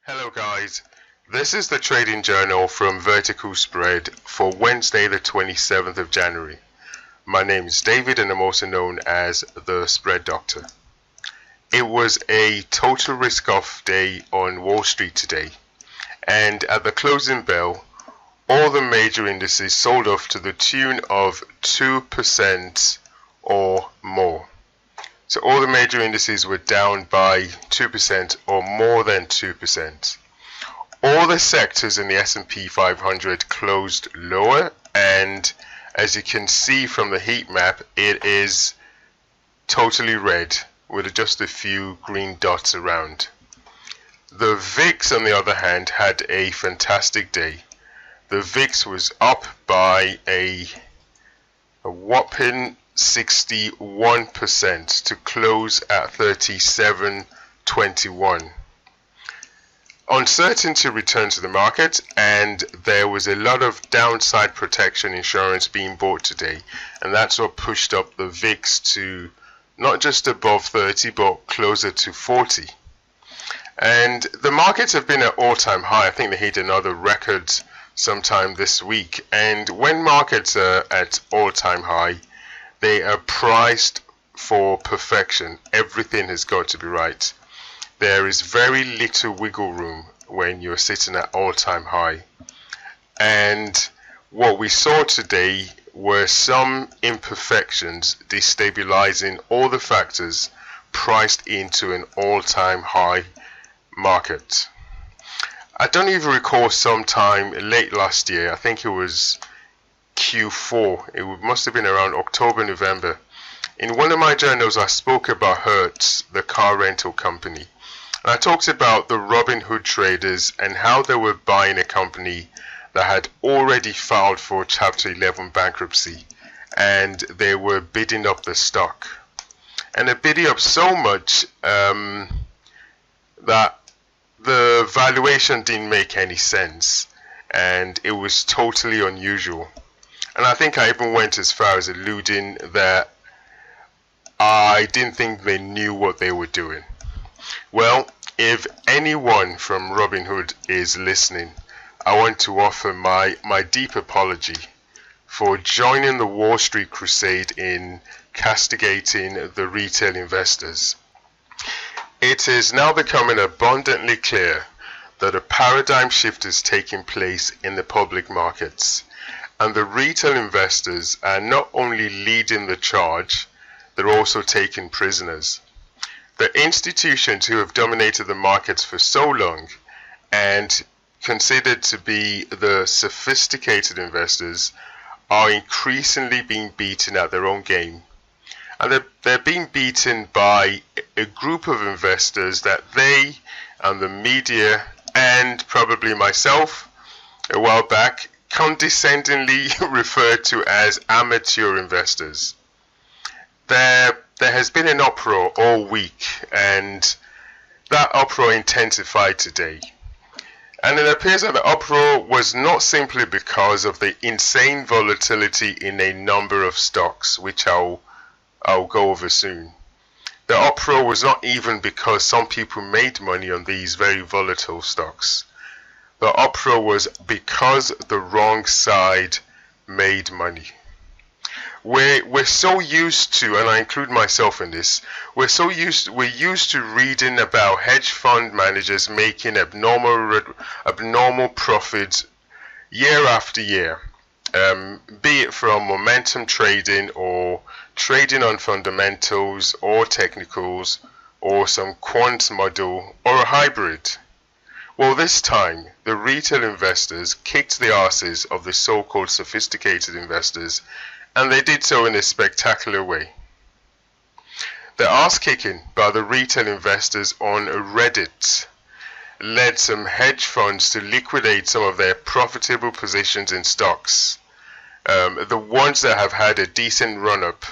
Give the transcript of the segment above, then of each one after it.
Hello guys, this is the trading journal from Vertical Spread for Wednesday the 27th of January. My name is David and I'm also known as the Spread Doctor. It was a total risk-off day on Wall Street today, and at the closing bell, all the major indices sold off to the tune of 2% or more. So all the major indices were down by 2% or more than 2%. All the sectors in the S&P 500 closed lower, and as you can see from the heat map, it is totally red with just a few green dots around. The VIX, on the other hand, had a fantastic day. The VIX was up by a whopping 61% to close at 37.21. Uncertainty returned to the market, and there was a lot of downside protection insurance being bought today, and that's what pushed up the VIX to not just above 30 but closer to 40. And the markets have been at all-time high. I think they hit another record sometime this week, and when markets are at all-time high, they are priced for perfection. Everything has got to be right. There is very little wiggle room when you're sitting at all-time high. And what we saw today were some imperfections destabilizing all the factors priced into an all-time high market. I don't even recall sometime late last year, I think it was Q4, it must have been around October, November. In one of my journals I spoke about Hertz, the car rental company. And I talked about the Robinhood traders and how they were buying a company that had already filed for Chapter 11 bankruptcy, and they were bidding up the stock. And they're bidding up so much that the valuation didn't make any sense, and it was totally unusual. And I think I even went as far as alluding that I didn't think they knew what they were doing. Well, if anyone from Robinhood is listening, I want to offer my deep apology for joining the Wall Street crusade in castigating the retail investors. It is now becoming abundantly clear that a paradigm shift is taking place in the public markets, and the retail investors are not only leading the charge, they're also taking prisoners. The institutions who have dominated the markets for so long and considered to be the sophisticated investors are increasingly being beaten at their own game. And they're being beaten by a group of investors that they and the media and probably myself a while back condescendingly referred to as amateur investors. There has been an uproar all week, and that uproar intensified today. And it appears that the uproar was not simply because of the insane volatility in a number of stocks, which I'll go over soon. The uproar was not even because some people made money on these very volatile stocks. The uproar was because the wrong side made money. We're so used to, and I include myself in this, we're used to reading about hedge fund managers making abnormal profits year after year, be it from momentum trading or trading on fundamentals or technicals or some quant model or a hybrid. Well, this time, the retail investors kicked the asses of the so-called sophisticated investors, and they did so in a spectacular way. The ass kicking by the retail investors on Reddit led some hedge funds to liquidate some of their profitable positions in stocks, the ones that have had a decent run-up,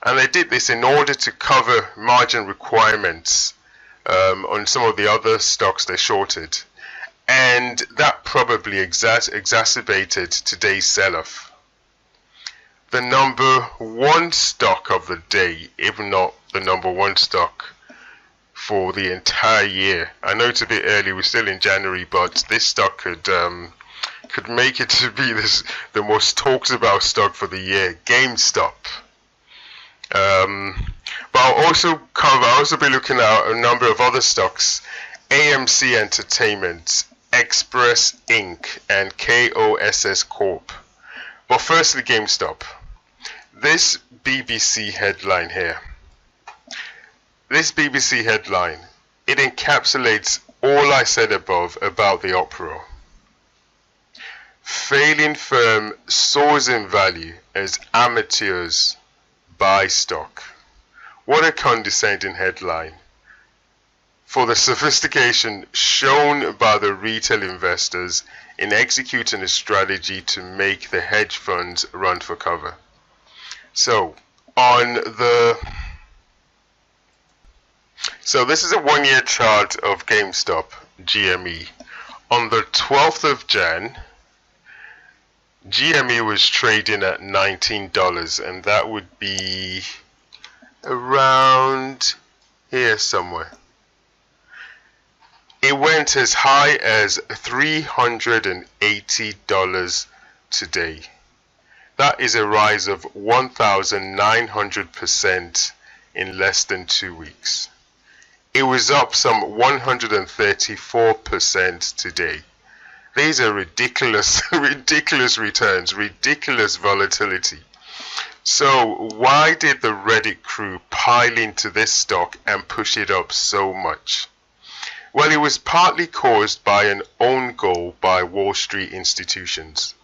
and they did this in order to cover margin requirements on some of the other stocks they shorted, and that probably exacerbated today's sell-off. The number one stock of the day, if not the number one stock, for the entire year. I know it's a bit early, we're still in January, but this stock could make it to be the most talked about stock for the year, GameStop. But I'll also be looking at a number of other stocks: AMC Entertainment, Express Inc., and KOSS Corp. But firstly, GameStop. This BBC headline here. This BBC headline, it encapsulates all I said above about the uproar. Failing firm soars in value as amateurs buy stock. What a condescending headline. For the sophistication shown by the retail investors in executing a strategy to make the hedge funds run for cover. So this is a 1-year chart of GameStop GME. On the 12th of Jan, GME was trading at $19, and that would be around here somewhere. It went as high as $380 today. That is a rise of 1,900% in less than 2 weeks. It was up some 134% today. These are ridiculous, ridiculous returns, ridiculous volatility. So why did the Reddit crew pile into this stock and push it up so much? Well, it was partly caused by an own goal by Wall Street institutions.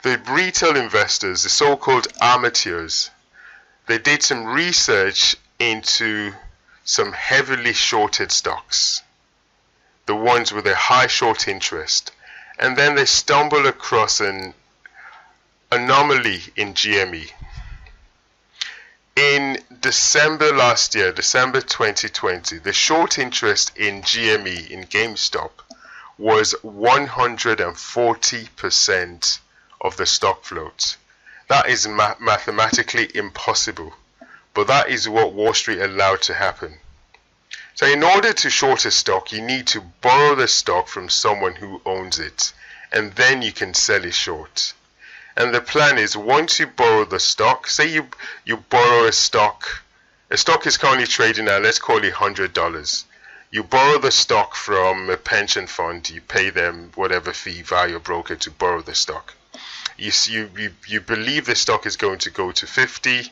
The retail investors, the so-called amateurs, they did some research into some heavily shorted stocks, the ones with a high short interest, and then they stumbled across an anomaly in GME. In December last year, December 2020, the short interest in GME, in GameStop, was 140% of the stock float. That is mathematically impossible, but that is what Wall Street allowed to happen. So in order to short a stock, you need to borrow the stock from someone who owns it, and then you can sell it short. And the plan is, once you borrow the stock, say you borrow a stock is currently trading at, let's call it $100. You borrow the stock from a pension fund, you pay them whatever fee via your broker to borrow the stock. You believe the stock is going to go to 50.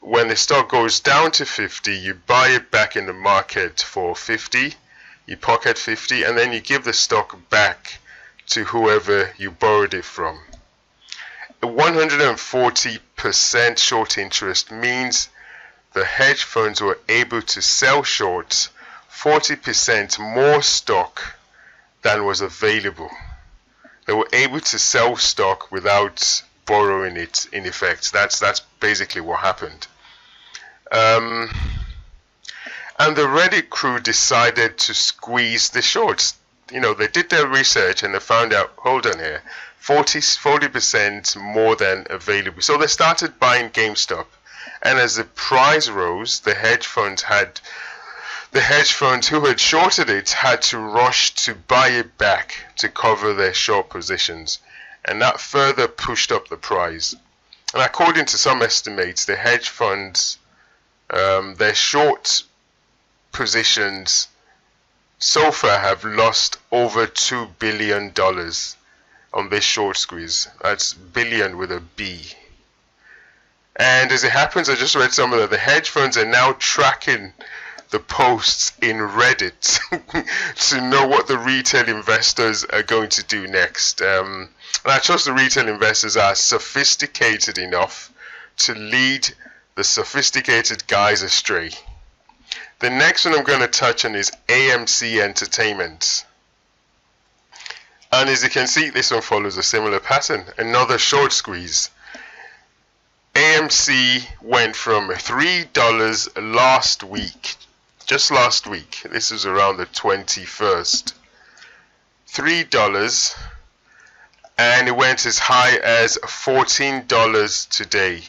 When the stock goes down to 50, you buy it back in the market for 50, you pocket 50, and then you give the stock back to whoever you borrowed it from. 140% short interest means the hedge funds were able to sell short 40% more stock than was available. They were able to sell stock without borrowing it, in effect. That's basically what happened. And the Reddit crew decided to squeeze the shorts. You know, they did their research and they found out, hold on here, 40% more than available. So they started buying GameStop. And as the price rose, the hedge funds who had shorted it had to rush to buy it back to cover their short positions. And that further pushed up the price. And according to some estimates, the hedge funds, their short positions so far have lost over $2 billion on this short squeeze. That's billion with a B. And as it happens, I just read some of the hedge funds are now tracking the posts in Reddit to know what the retail investors are going to do next. And I trust the retail investors are sophisticated enough to lead the sophisticated guys astray. The next one I'm going to touch on is AMC Entertainment. And as you can see, this one follows a similar pattern. Another short squeeze. AMC went from $3 last week, just last week. This is around the 21st. $3, and it went as high as $14 today.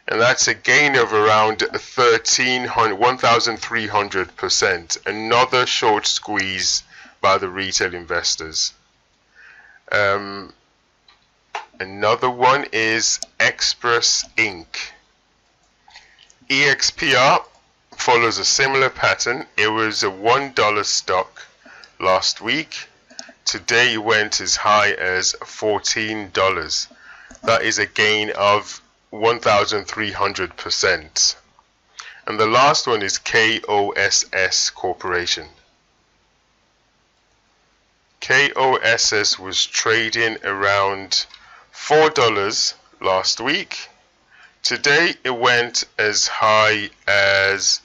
and that's a gain of around 1,300%. Another short squeeze by the retail investors. Another one is Express Inc. EXPR follows a similar pattern. It was a $1 stock last week. Today it went as high as $14. That is a gain of 1,300%. And the last one is KOSS Corporation. KOSS was trading around $4 last week. Today it went as high as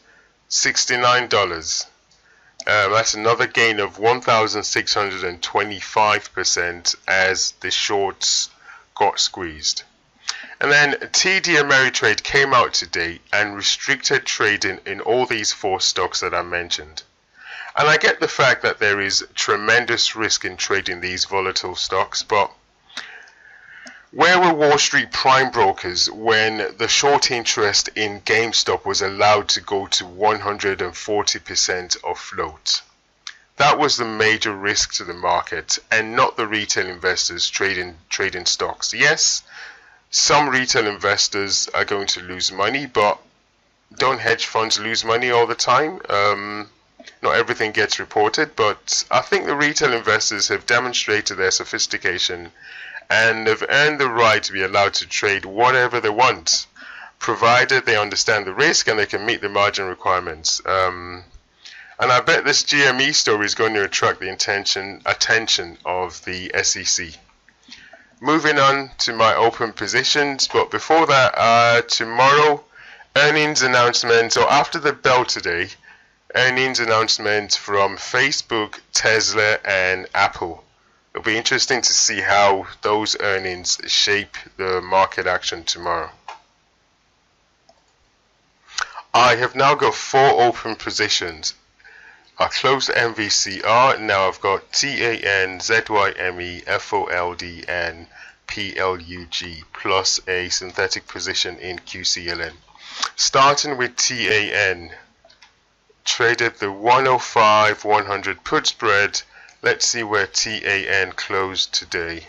$69. That's another gain of 1,625% as the shorts got squeezed. And then TD Ameritrade came out today and restricted trading in all these 4 stocks that I mentioned. And I get the fact that there is tremendous risk in trading these volatile stocks, but where were Wall Street prime brokers when the short interest in GameStop was allowed to go to 140% of float? That was the major risk to the market, and not the retail investors trading stocks. Yes, some retail investors are going to lose money, but don't hedge funds lose money all the time? Not everything gets reported, but I think the retail investors have demonstrated their sophistication and have earned the right to be allowed to trade whatever they want, provided they understand the risk and they can meet the margin requirements. And I bet this GME story is going to attract the attention of the SEC. Moving on to my open positions, but before that, tomorrow, earnings announcements, or after the bell today, earnings announcements from Facebook, Tesla, and Apple. It'll be interesting to see how those earnings shape the market action tomorrow. I have now got 4 open positions. I closed MVCR, now I've got TAN, ZYME, FOLD, and PLUG, plus a synthetic position in QCLN. Starting with TAN, traded the 105-100 put spread. Let's see where TAN closed today.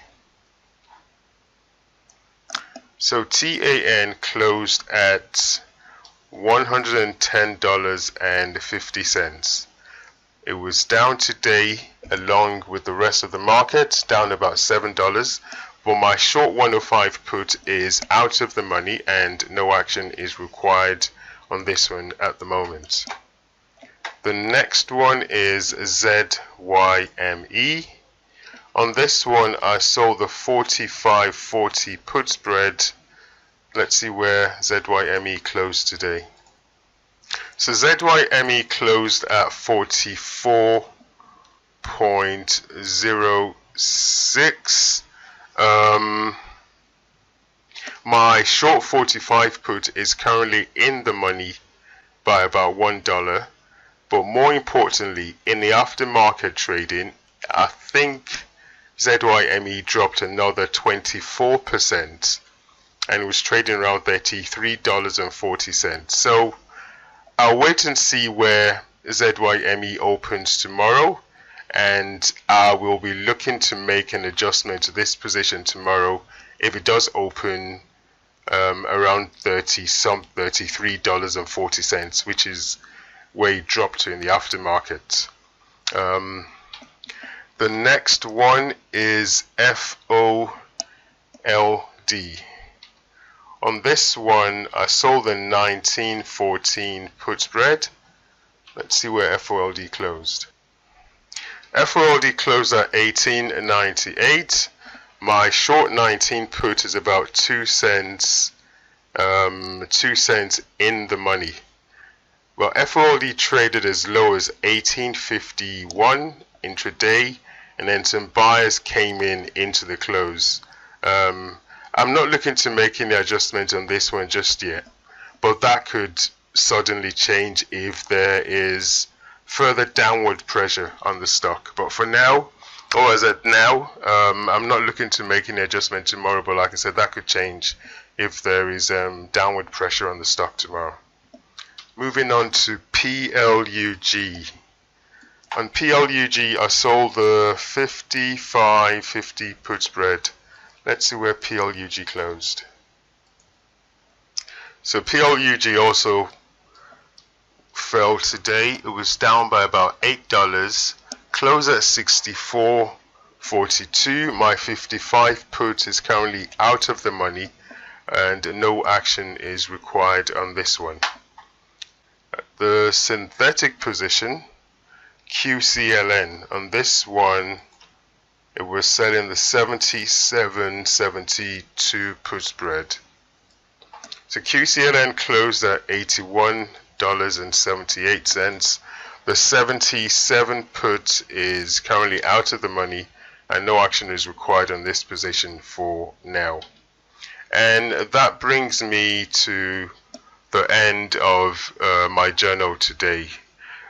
So TAN closed at $110.50. It was down today along with the rest of the market, down about $7. But my short 105 put is out of the money and no action is required on this one at the moment. The next one is ZYME. On this one, I sold the 45-40 put spread. Let's see where ZYME closed today. So ZYME closed at 44.06. My short 45 put is currently in the money by about $1. But more importantly, in the aftermarket trading, I think ZYME dropped another 24% and was trading around $33.40. So I'll wait and see where ZYME opens tomorrow, and I will be looking to make an adjustment to this position tomorrow if it does open around $33.40, which is where it dropped to in the aftermarket. The next one is FOLD. On this one, I sold the 1914 put spread. Let's see where FOLD closed. FOLD closed at 18.98. My short 19 put is about 2 cents, 2 cents in the money. Well, FOLD traded as low as 18.51 intraday, and then some buyers came in into the close. I'm not looking to make any adjustment on this one just yet, but that could suddenly change if there is further downward pressure on the stock. But for now, or as at now, I'm not looking to make any adjustment tomorrow, but like I said, that could change if there is downward pressure on the stock tomorrow. Moving on to PLUG. On PLUG, I sold the 55.50 put spread. Let's see where PLUG closed. So PLUG also fell today. It was down by about $8. Close at 64.42. My 55 put is currently out of the money and no action is required on this one. The synthetic position, QCLN, on this one it was selling the 77.72 put spread. So QCLN closed at $81.78. The 77 put is currently out of the money and no action is required on this position for now. And that brings me to the end of my journal today.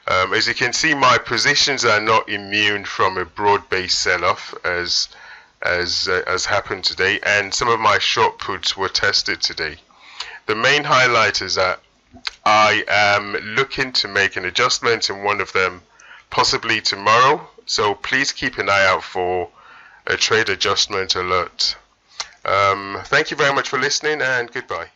As you can see, my positions are not immune from a broad-based sell-off as happened today, and some of my short puts were tested today. The main highlight is that I am looking to make an adjustment in one of them, possibly tomorrow, so please keep an eye out for a trade adjustment alert. Thank you very much for listening, and goodbye.